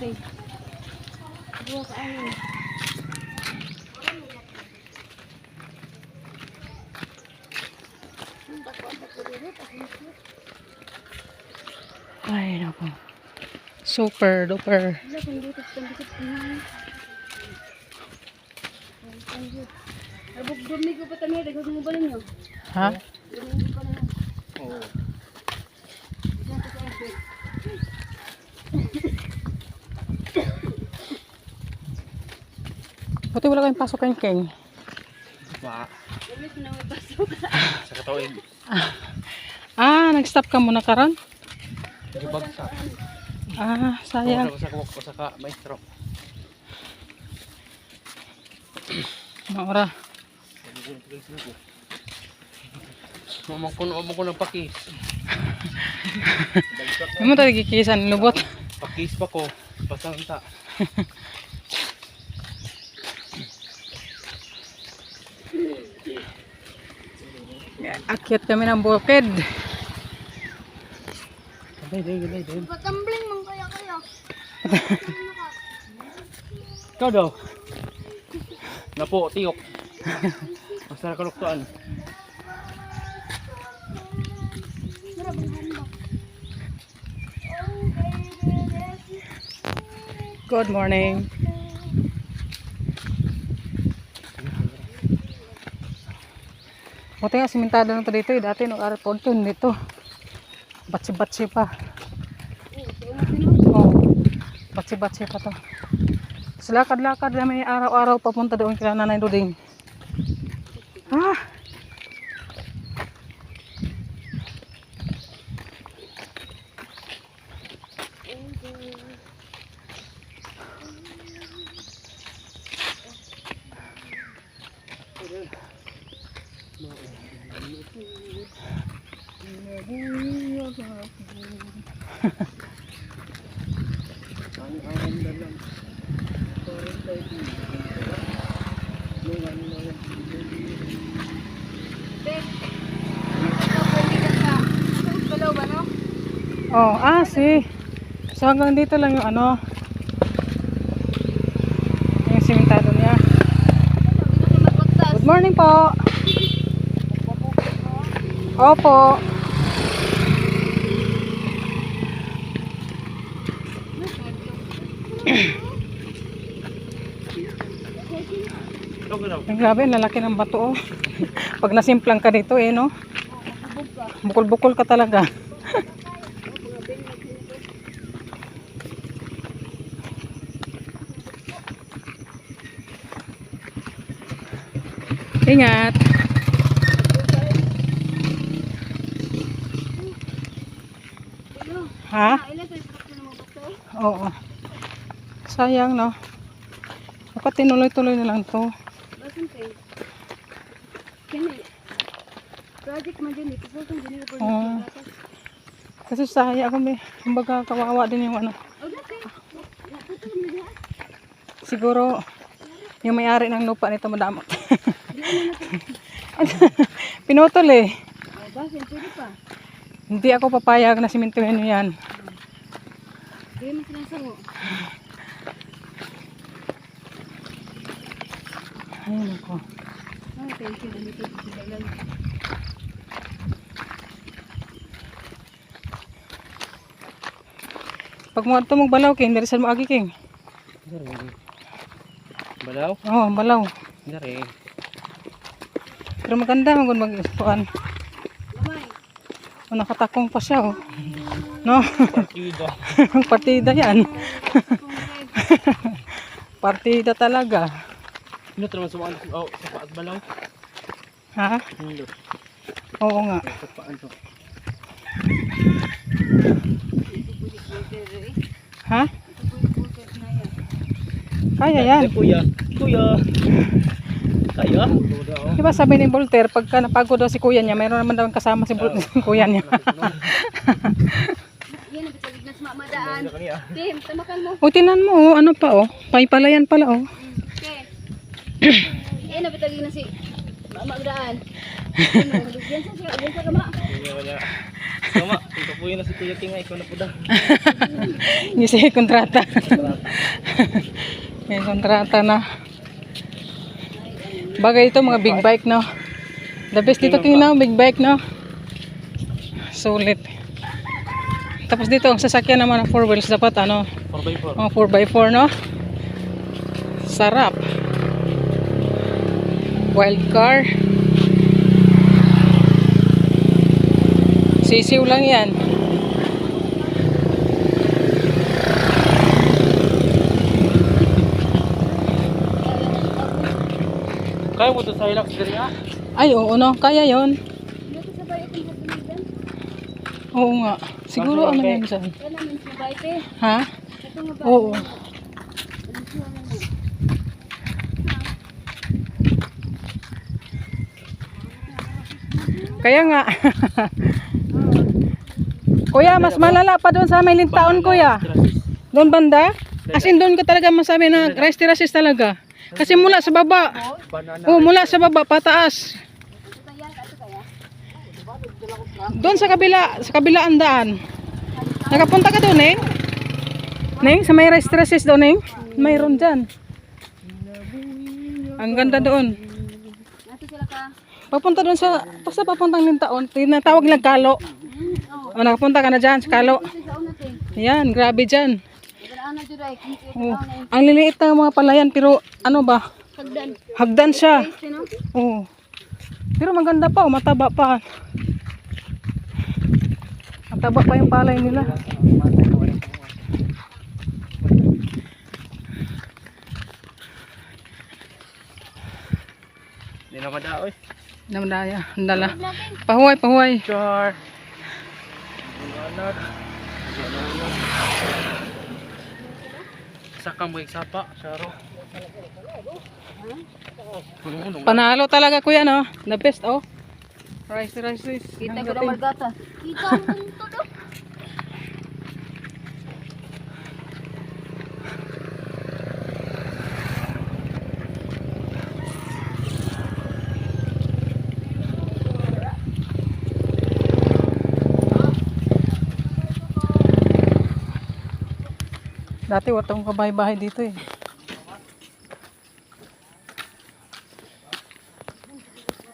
te. Buwa ka ano. Ay, naku. Super duper. Wala kung dito sa dikit na. Arbog-dumi ko pa tani, dagdag mo ba ninyo? Ha? Dumi ko pa na. Oo. Buti wala kayong pasok kayong King. Ba, Dumi ko na may pasok. sa katawid. Nag-stop ka muna karon? Bagsak. Sayang. Sa kawak ko sa ka, maestro. Anong ora? Mamang ko ng pakis. Hindi mo tayo gikisan, lubot. Pakis pa ko. Pasang ta. Akyat kami ng bukid. Day. Patambling man kaya. Ikaw daw. Napo, tiyok. Basta nakaluktuan. Good morning. Buti nga, simentado na ito dito. Dati nung airport yun dito. Batsi-batsi pa. Oh, batsi-batsi pa to. Tapos lakad-lakad namin araw-araw papunta doon kila Nanay Duding. Oh, so hanggang dito lang yung yung simentado niya. Good morning po. Opo. Ay, grabe, lalaki ng bato, oh. Pag nasimplang ka dito, no? Bukol-bukol ka talaga. Ingat. Ha? Oo. Sayang, no? Dapat tinuloy-tuloy na lang to. Project man din ito. Kasi sayang ako, kumbaga kawawa din yung siguro yung may-ari ng lupa nito madamot. Pinutol eh. Hindi ako papayag na simentuhin nyo yan. Hindi mo sinasago. Ayun ako. Thank you. Dito sa balan. Pag mo ito magbalaw, King, darisan mo agi, King. Balaw? Oo, balaw. Dari. Pero maganda mag-ispuan. Lamay. Nakatakong pa siya, oh. No? Partido. Partida yan. Partida talaga. Ano naman sumaan sa paat balaw? Ha? Hindi. Oo nga. Sa paan to. Ha? Kaya yan. Kuya. Kaya? Diba sabi ni Voltaire, pagka napagod daw si kuya niya, mayroon naman daw kasama si kuya niya. Yan ang bitagig na sumamadaan. Tim, tamakan mo. O, tinan mo, oh, ano pa, oh. Paypalayan pala, oh. Okay. Yan ang bitagig na si mamadaan. Yan sa kama. Tama, kung kapuyin na si Kuya King, ikaw na po daw. Hindi siya kontrata. May kontrata na. Bagay ito mga big bike no. The best dito King no, big bike no. Sulit. Tapos dito ang sasakyan naman ng 4 wheels dapat ano, 4x4. mga 4x4 no. Sarap. Wild car. Sisiw lang yan. Kaya mo ito sa Hilux diri ha? Ay oo no, kaya yon. Dito sa bayo itong hapinigan. Oo nga. Siguro ano yan dyan. Kaya namin sa bayo te. Ha? Ito nga ba? Oo. Kaya nga. Kuya, mas malala pa doon sa may lintaon kuya. Doon banda? As in doon ka talaga masabi na rice terraces talaga. Kasi mula sa baba. Banana. Oh, mula sa baba pataas. Doon sa kabilaan daan. Nakapunta ka doon, Neng? Neng, sa may rice terraces doon, Neng? Mayroon dyan. Ang ganda doon. Nato sila ka. Papunta doon sa, basta papuntang lintaon. Tinatawag nilang Kalo. O, nakapunta ka na dyan sa Kalo. Ito sa una te. Yan, grabe dyan. Ibaraan na dyan ay. Kinti Oh, ito na ang liliit ng mga palayan, pero ano ba? hagdan. Hagdan siya. Taste no? Oo. Pero maganda pa, mataba pa. Mataba pa yung palay nila. Hindi na madaoy. Namdaya, andala. Pahuway, pahuway. Char. Banana. Sakang may sapa, Charo. Panalo talaga kuya, no? The best, oh. Rice. Kita ko na margata. Kita mo ito daw. Dati watong kabahay-bahay dito eh.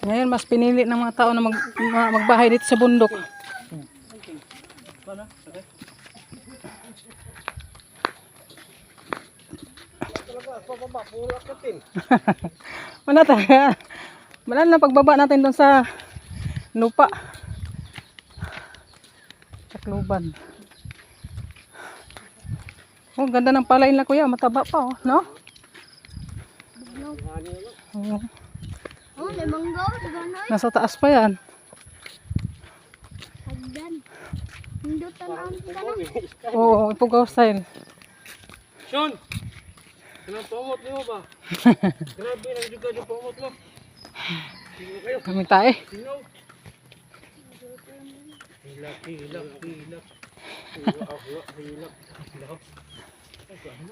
Ngayon mas pinili ng mga tao na magbahay dito sa bundok. Wala talaga. Wala na pagbaba natin doon sa lupa. Takluban. Oh, ganda ng palay nila kuya, mataba pa oh, no? Oh, Oh, may manggaw. Taganoy. nasa taas pa yan. Hagdan. Hindutan ang tanong. Oo, ipugaw style. Sean! Anong pamot niyo ba? Grabe, nagduga yung pamot mo. Sino kayo? Kami tayo. Sino? Hilak. Hilak.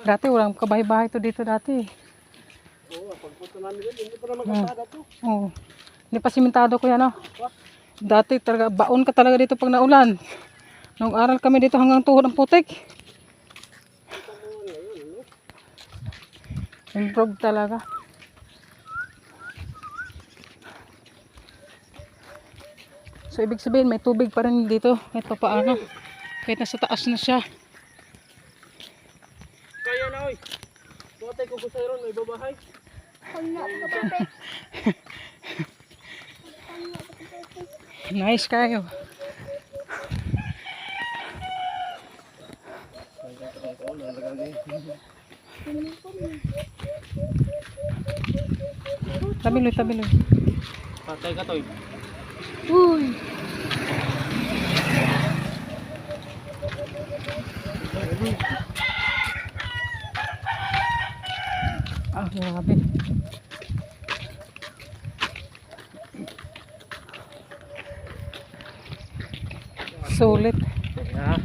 Dati walang kabahay-bahay to dito dati. Oo, pagpunta namin doon, hindi pa naman kasada to. Oo. Hindi pa simentado kuya no. Dati talaga baon ka talaga dito pag naulan. Nung aral kami dito hanggang tuhod ng putik. Improve talaga. So ibig sabihin may tubig pa rin dito kahit pa paano. Kahit nasa taas na siya. Kaya na, oy. Tumatay ko sa iron, may babahay. Nice kayo. Tabiloy. Patay ka, toy. Uy. Ah, grabe. Sulit. Ha?